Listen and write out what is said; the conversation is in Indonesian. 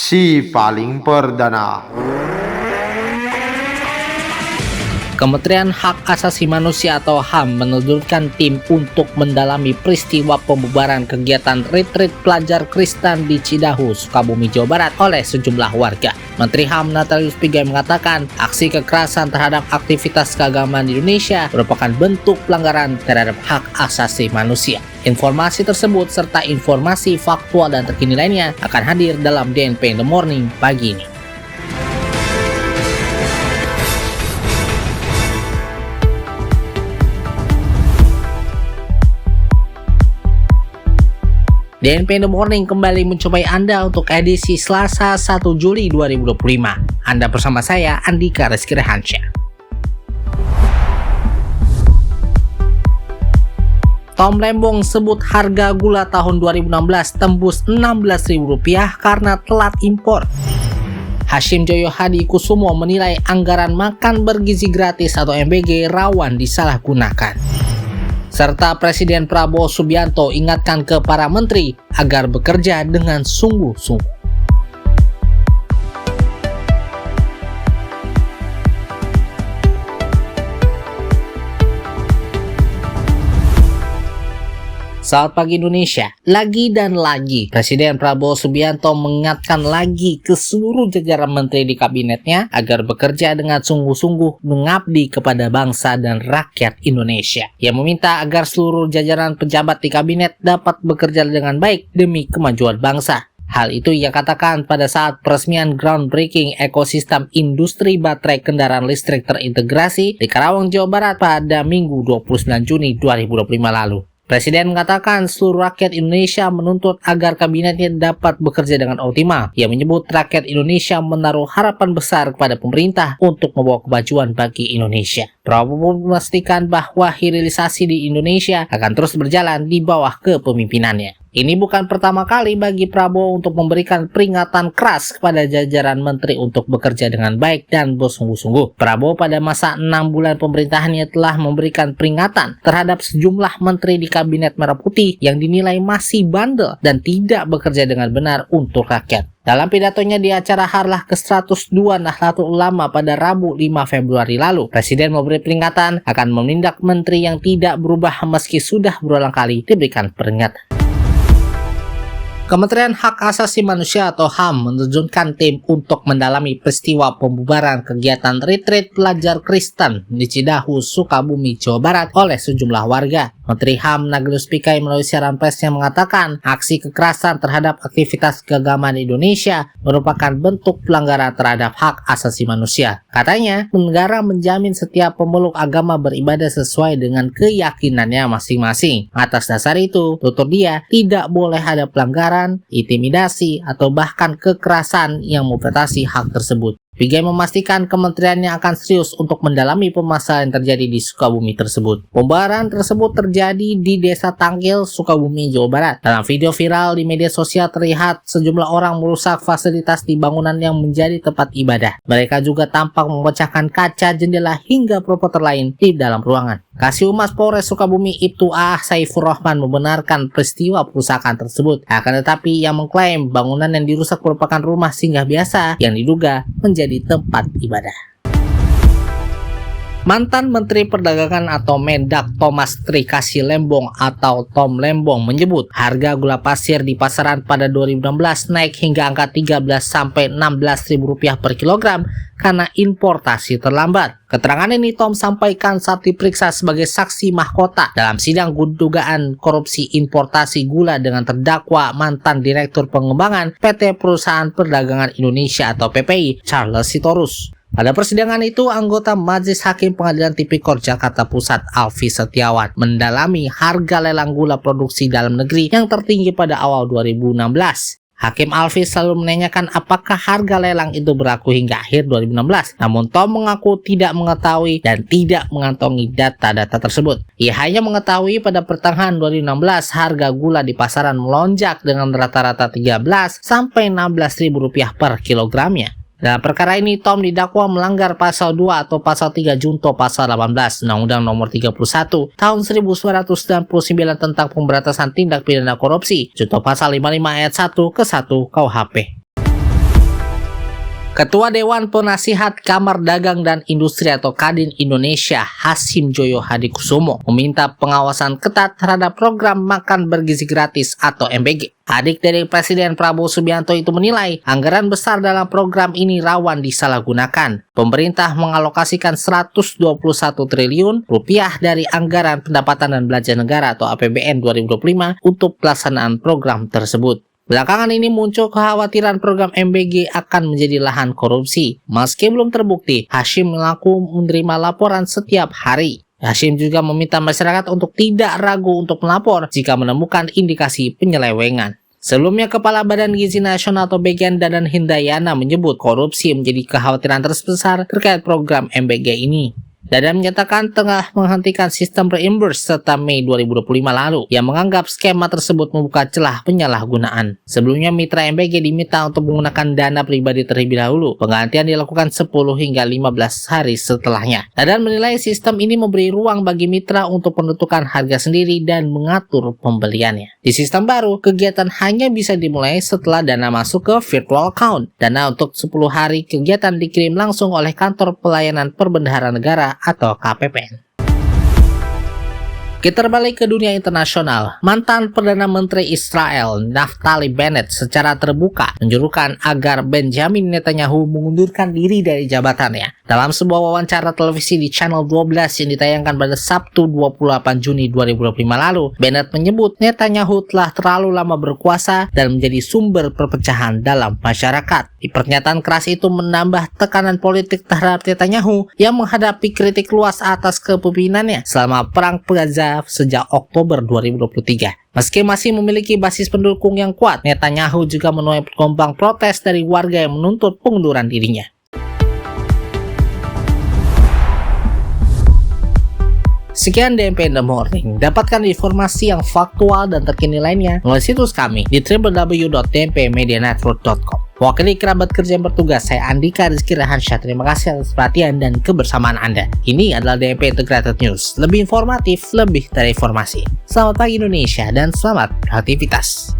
Si paling perdana. Kementerian Hak Asasi Manusia atau HAM menurunkan tim untuk mendalami peristiwa pembubaran kegiatan retreat pelajar Kristen di Cidahu, Sukabumi, Jawa Barat oleh sejumlah warga. Menteri HAM Natalius Pigai mengatakan aksi kekerasan terhadap aktivitas keagamaan di Indonesia merupakan bentuk pelanggaran terhadap hak asasi manusia. Informasi tersebut serta informasi faktual dan terkini lainnya akan hadir dalam DNP in the Morning pagi ini. DNP in the Morning kembali mencobai Anda untuk edisi Selasa 1 Juli 2025. Anda bersama saya, Andika Rizky Rehansyah. Tom Lembong sebut harga gula tahun 2016 tembus Rp16.000 karena telat impor. Hashim Joyo Hadi Kusumo menilai anggaran makan bergizi gratis atau MBG rawan disalahgunakan. Serta Presiden Prabowo Subianto ingatkan ke para menteri agar bekerja dengan sungguh-sungguh. Selamat pagi Indonesia. Lagi dan lagi, Presiden Prabowo Subianto mengingatkan lagi ke seluruh jajaran menteri di kabinetnya agar bekerja dengan sungguh-sungguh mengabdi kepada bangsa dan rakyat Indonesia. Ia meminta agar seluruh jajaran pejabat di kabinet dapat bekerja dengan baik demi kemajuan bangsa. Hal itu ia katakan pada saat peresmian groundbreaking ekosistem industri baterai kendaraan listrik terintegrasi di Karawang, Jawa Barat pada Minggu 29 Juni 2025 lalu. Presiden mengatakan seluruh rakyat Indonesia menuntut agar kabinetnya dapat bekerja dengan optimal. Ia menyebut rakyat Indonesia menaruh harapan besar kepada pemerintah untuk membawa kemajuan bagi Indonesia. Prabowo memastikan bahwa hilirisasi di Indonesia akan terus berjalan di bawah kepemimpinannya. Ini bukan pertama kali bagi Prabowo untuk memberikan peringatan keras kepada jajaran menteri untuk bekerja dengan baik dan bersungguh-sungguh. Prabowo pada masa 6 bulan pemerintahannya telah memberikan peringatan terhadap sejumlah menteri di Kabinet Merah Putih yang dinilai masih bandel dan tidak bekerja dengan benar untuk rakyat. Dalam pidatonya di acara Harlah ke-102 Nahdlatul Ulama pada Rabu 5 Februari lalu, Presiden memberi peringatan akan menindak menteri yang tidak berubah meski sudah berulang kali diberikan peringatan. Kementerian Hak Asasi Manusia atau HAM menerjunkan tim untuk mendalami peristiwa pembubaran kegiatan retreat pelajar Kristen di Cidahu, Sukabumi, Jawa Barat oleh sejumlah warga. Menteri HAM Natalius Pigai melalui siaran persnya mengatakan aksi kekerasan terhadap aktivitas keagamaan di Indonesia merupakan bentuk pelanggaran terhadap hak asasi manusia. Katanya, negara menjamin setiap pemeluk agama beribadah sesuai dengan keyakinannya masing-masing. Atas dasar itu, tutur dia tidak boleh ada pelanggaran, intimidasi, atau bahkan kekerasan yang membatasi hak tersebut. Pigai memastikan kementeriannya akan serius untuk mendalami permasalahan yang terjadi di Sukabumi tersebut. Pembubaran tersebut terjadi di Desa Tangkil, Sukabumi, Jawa Barat. Dalam video viral di media sosial terlihat sejumlah orang merusak fasilitas di bangunan yang menjadi tempat ibadah. Mereka juga tampak memecahkan kaca jendela hingga properti lain di dalam ruangan. Kasih Humas Polres Sukabumi Ibtu A. Saifur Rahman membenarkan peristiwa perusakan tersebut. Akan tetapi ia mengklaim bangunan yang dirusak merupakan rumah singgah biasa yang diduga menjadi tempat ibadah. Mantan Menteri Perdagangan atau Mendak Thomas Trikasih Lembong atau Tom Lembong menyebut harga gula pasir di pasaran pada 2016 naik hingga angka Rp13.000 per kilogram karena importasi terlambat. Keterangan ini Tom sampaikan saat diperiksa sebagai saksi mahkota dalam sidang dugaan korupsi importasi gula dengan terdakwa mantan Direktur Pengembangan PT Perusahaan Perdagangan Indonesia atau PPI Charles Sitorus. Pada persidangan itu, anggota Majelis Hakim Pengadilan Tipikor Jakarta Pusat Alfi Setiawan mendalami harga lelang gula produksi dalam negeri yang tertinggi pada awal 2016. Hakim Alfi selalu menanyakan apakah harga lelang itu berlaku hingga akhir 2016. Namun Tom mengaku tidak mengetahui dan tidak mengantongi data-data tersebut. Ia hanya mengetahui pada pertengahan 2016 harga gula di pasaran melonjak dengan rata-rata Rp13 sampai Rp16.000 per kilogramnya. Dalam perkara ini, Tom didakwa melanggar pasal 2 atau pasal 3 junto pasal 18 Undang-Undang Nomor 31 Tahun 1999 tentang pemberantasan tindak pidana korupsi, junto pasal 55 ayat 1 ke 1 KUHP. Ketua Dewan Penasihat Kamar Dagang dan Industri atau Kadin Indonesia, Hasim Joyo Hadikusumo, meminta pengawasan ketat terhadap program makan bergizi gratis atau MBG. Adik dari Presiden Prabowo Subianto itu menilai anggaran besar dalam program ini rawan disalahgunakan. Pemerintah mengalokasikan 121 triliun rupiah dari anggaran pendapatan dan belanja negara atau APBN 2025 untuk pelaksanaan program tersebut. Belakangan ini muncul kekhawatiran program MBG akan menjadi lahan korupsi. Meski belum terbukti, Hasim mengaku menerima laporan setiap hari. Hasim juga meminta masyarakat untuk tidak ragu untuk melapor jika menemukan indikasi penyelewengan. Sebelumnya, Kepala Badan Gizi Nasional atau BGN Dadan Hindayana menyebut korupsi menjadi kekhawatiran terbesar terkait program MBG ini. Dadan menyatakan tengah menghentikan sistem reimburse serta Mei 2025 lalu yang menganggap skema tersebut membuka celah penyalahgunaan. Sebelumnya mitra MBG diminta untuk menggunakan dana pribadi terlebih dahulu. Penggantian dilakukan 10 hingga 15 hari setelahnya. Dadan menilai sistem ini memberi ruang bagi mitra untuk menentukan harga sendiri dan mengatur pembeliannya. Di sistem baru, kegiatan hanya bisa dimulai setelah dana masuk ke virtual account. Dana untuk 10 hari kegiatan dikirim langsung oleh Kantor Pelayanan Perbendaharaan Negara atau KPPN. Kita berbalik ke dunia internasional. Mantan Perdana Menteri Israel Naftali Bennett secara terbuka menyerukan agar Benjamin Netanyahu mengundurkan diri dari jabatannya. Dalam sebuah wawancara televisi di Channel 12 yang ditayangkan pada Sabtu 28 Juni 2025 lalu, Bennett menyebut Netanyahu telah terlalu lama berkuasa dan menjadi sumber perpecahan dalam masyarakat. Di pernyataan keras itu menambah tekanan politik terhadap Netanyahu yang menghadapi kritik luas atas kepemimpinannya selama Perang Gaza sejak Oktober 2023. Meski masih memiliki basis pendukung yang kuat, Netanyahu juga menuai gelombang protes dari warga yang menuntut pengunduran dirinya. Sekian DMP in the Morning. Dapatkan informasi yang faktual dan terkini lainnya melalui situs kami di www.dmpmedianetwork.com. Wakili kerabat kerja yang bertugas, saya Andika Rizky Rahansyah. Terima kasih atas perhatian dan kebersamaan Anda. Ini adalah DMP Integrated News. Lebih informatif, lebih dari informasi. Selamat pagi Indonesia dan selamat beraktivitas.